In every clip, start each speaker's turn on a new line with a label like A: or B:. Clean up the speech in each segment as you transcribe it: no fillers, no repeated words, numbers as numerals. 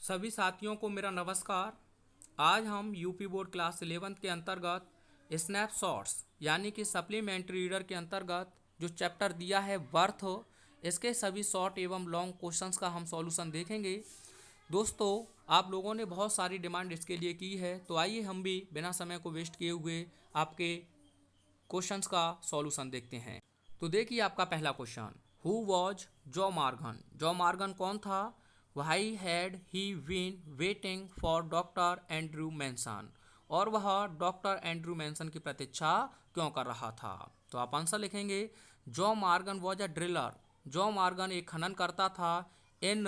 A: सभी साथियों को मेरा नमस्कार। आज हम यूपी बोर्ड क्लास 11th के अंतर्गत स्नैपशॉट्स यानी कि सप्लीमेंट्री रीडर के अंतर्गत जो चैप्टर दिया है बर्थ, इसके सभी शॉर्ट एवं लॉन्ग क्वेश्चंस का हम सॉल्यूशन देखेंगे। दोस्तों, आप लोगों ने बहुत सारी डिमांड इसके लिए की है, तो आइए हम भी बिना समय को वेस्ट किए हुए आपके क्वेश्चंस का सॉल्यूशन देखते हैं। तो देखिए आपका पहला question, who was Joe Morgan. Joe Morgan कौन था? Why had he been waiting for doctor Andrew Manson, और वह डॉक्टर एंड्रयू मैनसन की प्रतीक्षा क्यों कर रहा था? तो आप आंसर लिखेंगे, Joe Morgan was a driller. Jaw Morgan एक खनन करता था इन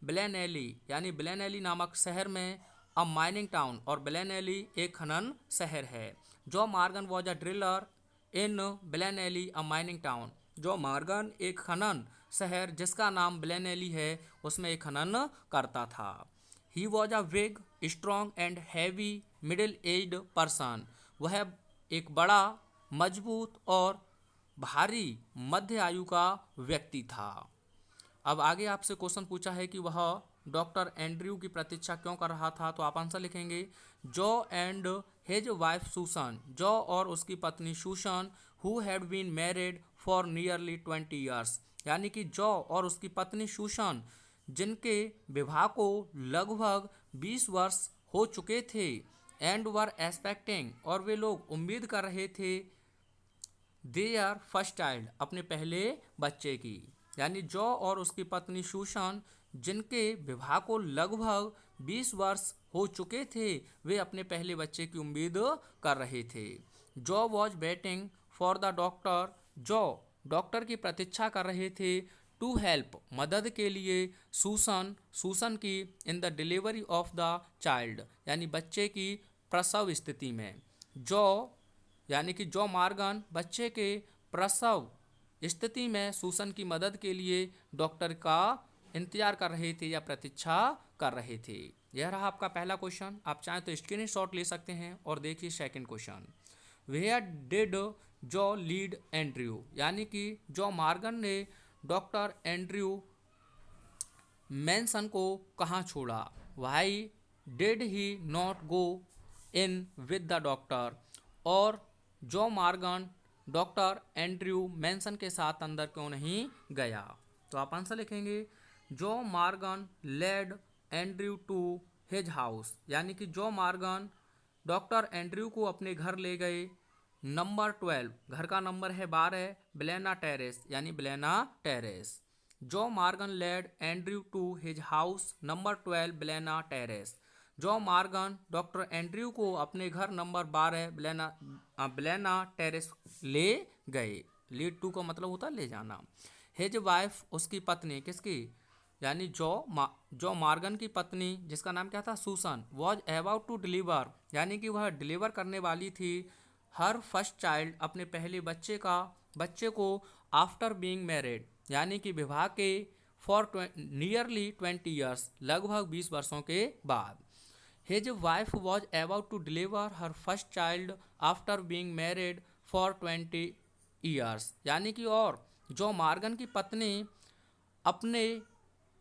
A: ब्लेनएली यानी ब्लेनएली नामक शहर में, अ माइनिंग टाउन, और ब्लेनएली एक खनन शहर है। Joe Morgan was a driller in Blaenelly a mining town. Joe Morgan एक खनन शहर जिसका नाम ब्लेनएली है उसमें एक खनन करता था। He was a big strong and heavy middle aged person. वह एक बड़ा, मजबूत और भारी मध्य आयु का व्यक्ति था। अब आगे आपसे क्वेश्चन पूछा है कि वह डॉक्टर एंड्रयू की प्रतीक्षा क्यों कर रहा था, तो आप आंसर लिखेंगे, Joe and his wife Susan. Joe और उसकी पत्नी Susan, who had been married for nearly 20 years, यानी कि जॉ और उसकी पत्नी सूसन जिनके विवाह को लगभग 20 वर्ष हो चुके थे, एंड वर एक्सपेक्टिंग, और वे लोग उम्मीद कर रहे थे, देयर फर्स्ट चाइल्ड, अपने पहले बच्चे की। यानी जॉ और उसकी पत्नी सूसन जिनके विवाह को लगभग 20 वर्ष हो चुके थे, वे अपने पहले बच्चे की उम्मीद कर रहे थे। Jaw was waiting for the doctor. Jaw doctor की प्रतीक्षा कर रहे थे, टू हेल्प, मदद के लिए, सूसन, सूसन की, in the delivery of the child, यानी बच्चे की प्रसव स्थिति में। जॉ यानी कि जॉ मॉर्गन बच्चे के प्रसव स्थिति में सूसन की मदद के लिए डॉक्टर का इंतजार कर रहे थे या प्रतीक्षा कर रहे थे। यह रहा आपका पहला क्वेश्चन। आप चाहें तो स्क्रीनशॉट ले सकते हैं और देखिए second question, where did Joe lead Andrew, यानी कि जॉ मॉर्गन ने डॉक्टर एंड्रयू मैनसन को कहाँ छोड़ा? Why did he not go in with the doctor, और Joe Morgan doctor Andrew Manson के साथ अंदर क्यों नहीं गया? तो आप आंसर लिखेंगे, Joe Morgan led Andrew to his house, यानी कि जॉ मॉर्गन डॉक्टर एंड्रयू को अपने घर ले गए। नंबर 12, घर का नंबर है 12, ब्लेना टेरेस, यानी Blaina Terrace. Joe Morgan led Andrew to his house number 12 Blaina Terrace. Joe Morgan doctor Andrew को अपने घर नंबर 12 ब्लेना टेरेस ले गए। लीड टू का मतलब होता है ले जाना। हिज वाइफ, उसकी पत्नी, किसकी? यानी जॉ मॉर्गन की पत्नी जिसका नाम क्या था? Susan, was about to deliver, यानी कि वह डिलीवर करने वाली थी, हर फर्स्ट चाइल्ड, अपने पहले बच्चे को, आफ्टर बीइंग मैरिड, यानी कि विवाह के, फॉर नियरली 20 ईयर्स, लगभग 20 वर्षों के बाद। His wife was about to deliver her first child after being married for 20 years, यानी कि और जॉ मॉर्गन की पत्नी अपने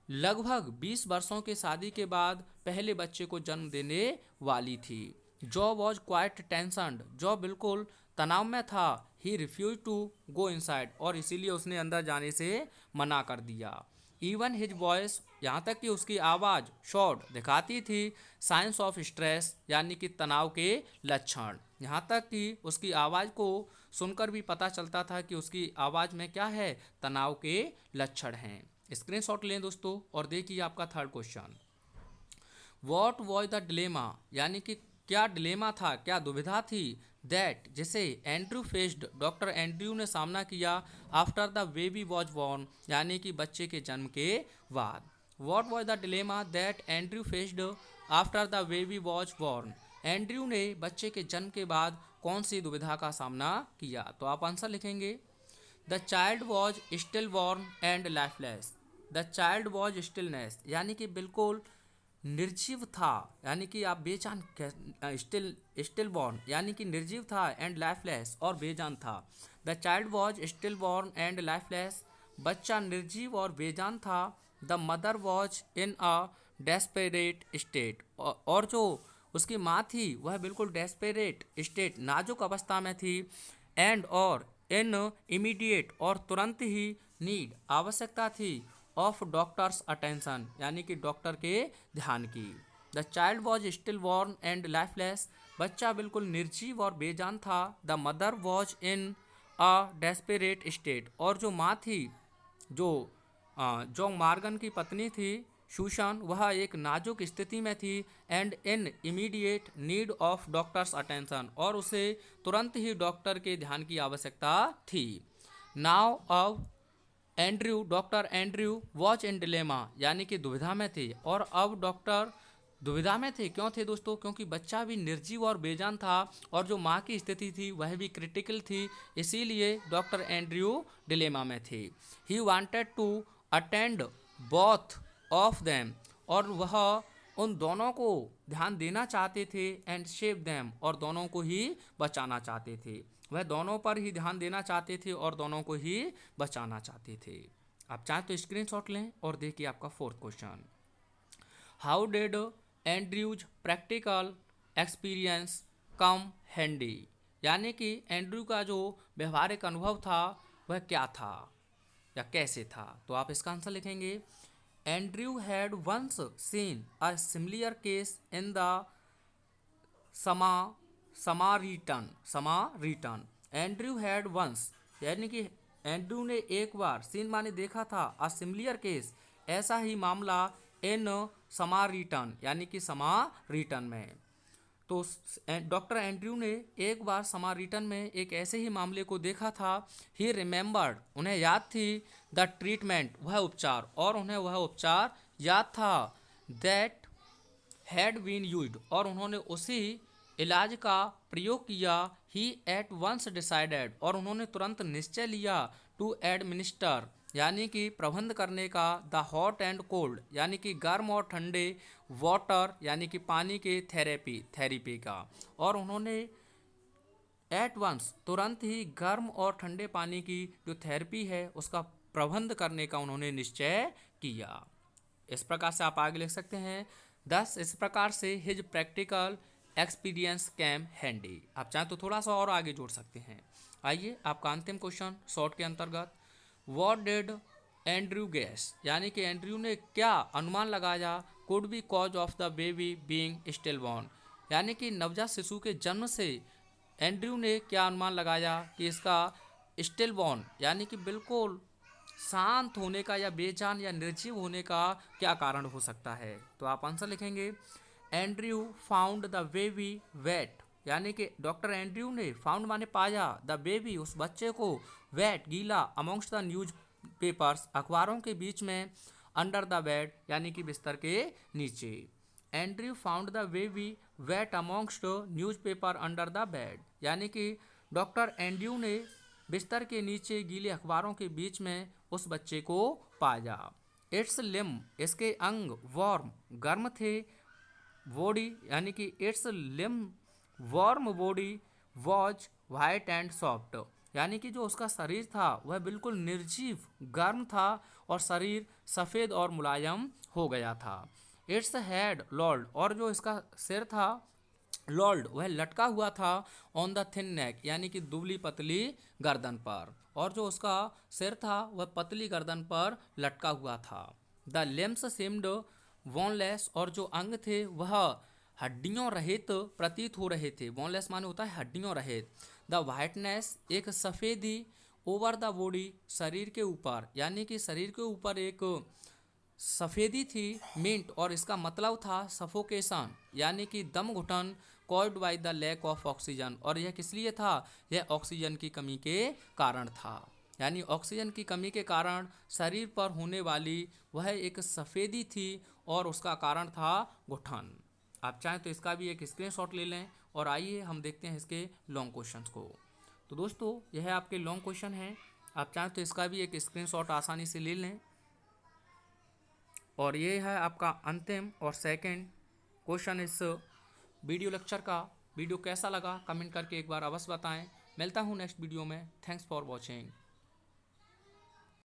A: लगभग 20 वर्षों के शादी के बाद पहले बच्चे को जन्म देने वाली थी। Joe was quite tensioned, Joe बिल्कुल तनाव में था। He refuse to go inside, और इसीलिए उसने अंदर जाने से मना कर दिया। इवन हिज वॉइस, यहाँ तक कि उसकी आवाज़ शॉर्ट दिखाती थी साइंस ऑफ स्ट्रेस, यानी कि तनाव के लक्षण। यहाँ तक कि उसकी आवाज़ को सुनकर भी पता चलता था कि उसकी आवाज़ में क्या है? तनाव के लक्षण हैं। स्क्रीनशॉट लें दोस्तों और देखिए आपका third question, what was the dilemma, यानी कि क्या डिलेमा था, क्या दुविधा थी, दैट, जिसे एंड्रयू फेस्ड, डॉक्टर एंड्रयू ने सामना किया, after the baby was born, यानी कि बच्चे के जन्म के बाद। What was the dilemma that Andrew faced after the baby was born, Andrew ने बच्चे के जन्म के बाद कौन सी दुविधा का सामना किया? तो आप आंसर लिखेंगे, the child was still born and lifeless. The child was stillness, यानी कि बिल्कुल निर्जीव था, यानी कि आप बेजान, स्टिल बॉर्न यानी कि निर्जीव था, एंड लाइफलेस, और बेजान था। The child was still born and lifeless, बच्चा निर्जीव और बेजान था। The mother was in a desperate state, और जो उसकी माँ थी वह बिल्कुल डेस्परेट स्टेट नाजुक अवस्था में थी, एंड और इन इमीडिएट और तुरंत ही नीड आवश्यकता थी ऑफ डॉक्टर्स अटेंशन यानी कि डॉक्टर के ध्यान की। The child was stillborn and lifeless, बच्चा बिल्कुल निर्जीव और बेजान था। The mother was in a desperate state, और जो माँ थी, जो जो मार्गन की पत्नी थी सुसान, वह एक नाजुक स्थिति में थी, and in immediate need of doctors attention, और उसे तुरंत ही डॉक्टर के ध्यान की आवश्यकता थी। नाउ अब doctor Andrew watch in dilemma, यानी कि दुविधा में थे, और अब डॉक्टर दुविधा में थे। क्यों थे दोस्तों? क्योंकि बच्चा भी निर्जीव और बेजान था, और जो माँ की स्थिति थी वह भी क्रिटिकल थी, इसीलिए डॉक्टर एंड्रयू डिलेमा में थे। He wanted to attend both of them, और वह उन दोनों को ध्यान देना चाहते थे, एंड सेव देम, और दोनों को ही बचाना चाहते थे। वह दोनों पर ही ध्यान देना चाहते थे और दोनों को ही बचाना चाहते थे। आप चाहें तो स्क्रीनशॉट लें और देखिए आपका fourth question. How did Andrews practical experience come handy, यानी कि एंड्रयू का जो व्यवहारिक अनुभव था वह क्या था या कैसे था? तो आप इसका आंसर लिखेंगे, Andrew had once seen a similar case in the Samaritan. Andrew had once, यानी कि एंड्रयू ने एक बार, सीन माने देखा था, अ सिमिलर केस ऐसा ही मामला, इन समारिटन यानी कि समारिटन में। तो डॉक्टर एंड्रयू ने एक बार समारिटन में एक ऐसे ही मामले को देखा था। ही रिमेंबर्ड, उन्हें याद थी, द ट्रीटमेंट, वह उपचार, और उन्हें वह उपचार याद था, दैट हैड बीन यूज्ड, और उन्होंने उसी इलाज का प्रयोग किया। ही एट वंस डिसाइडेड, और उन्होंने तुरंत निश्चय लिया, टू एडमिनिस्टर यानी कि प्रबंध करने का, द हॉट एंड कोल्ड यानी कि गर्म और ठंडे, वाटर यानी कि पानी के थेरेपी का, और उन्होंने एट वंस तुरंत ही गर्म और ठंडे पानी की जो थेरेपी है उसका प्रबंध करने का उन्होंने निश्चय किया। इस प्रकार से आप आगे लिख सकते हैं, दस इस प्रकार से his practical experience came handy. आप चाहें तो थोड़ा सा और आगे जोड़ सकते हैं। आइए आपका अंतिम क्वेश्चन शॉर्ट के अंतर्गत, व्हाट डिड एंड्रयू गैस, यानी कि एंड्रयू ने क्या अनुमान लगाया, could be cause of the baby being still born, यानी कि नवजात शिशु के जन्म से एंड्रयू ने क्या अनुमान लगाया कि इसका स्टिल बॉर्न यानी कि बिल्कुल शांत होने का या बेजान या निर्जीव होने का क्या कारण हो सकता है? तो आप आंसर लिखेंगे, Andrew found the baby wet, यानी कि डॉक्टर एंड्रयू ने, फाउंड माने पाया, द बेबी उस बच्चे को, वेट गीला, अमॉन्ग्स्ट द न्यूज पेपर्स अखबारों के बीच में, अंडर द बेड यानी कि बिस्तर के नीचे। Andrew found the baby wet amongst news paper under the bed, यानी कि डॉक्टर एंड्रयू ने बिस्तर के नीचे गीले अखबारों के बीच में उस बच्चे को पाया। इट्स लिम, इसके अंग, वार्म गर्म थे, बॉडी यानी कि its limp warm body was white and soft, यानी कि जो उसका शरीर था वह बिल्कुल निर्जीव गर्म था और शरीर सफ़ेद और मुलायम हो गया था। इट्स हेड लॉल्ड, और जो इसका सिर था लॉल्ड वह लटका हुआ था, ऑन द थिन नेक यानी कि दुबली पतली गर्दन पर, और जो उसका सिर था वह पतली गर्दन पर लटका हुआ था। द लिम्स सीम्ड बोनलेस, और जो अंग थे वह हड्डियों रहित प्रतीत हो रहे थे। बोनलेस माने होता है हड्डियों रहित। द वाइटनेस, एक सफ़ेदी, ओवर द बॉडी शरीर के ऊपर, यानी कि शरीर के ऊपर एक सफ़ेदी थी, मिंट, और इसका मतलब था सफोकेशन यानी कि दम घुटन, caused by the lack of oxygen, और यह किस लिए था? यह ऑक्सीजन की कमी के कारण था, यानी ऑक्सीजन की कमी के कारण शरीर पर होने वाली वह एक सफ़ेदी थी और उसका कारण था घुटन। आप चाहें तो इसका भी एक स्क्रीनशॉट ले लें और आइए हम देखते हैं इसके लॉन्ग क्वेश्चंस को। तो दोस्तों यह आपके लॉन्ग क्वेश्चन हैं, आप चाहें तो इसका भी एक स्क्रीनशॉट आसानी से ले लें। और ये है आपका अंतिम और सेकंड क्वेश्चन इस वीडियो लेक्चर का। वीडियो कैसा लगा कमेंट करके एक बार अवश्य बताएं। मिलता हूँ नेक्स्ट वीडियो में। Thanks for watching.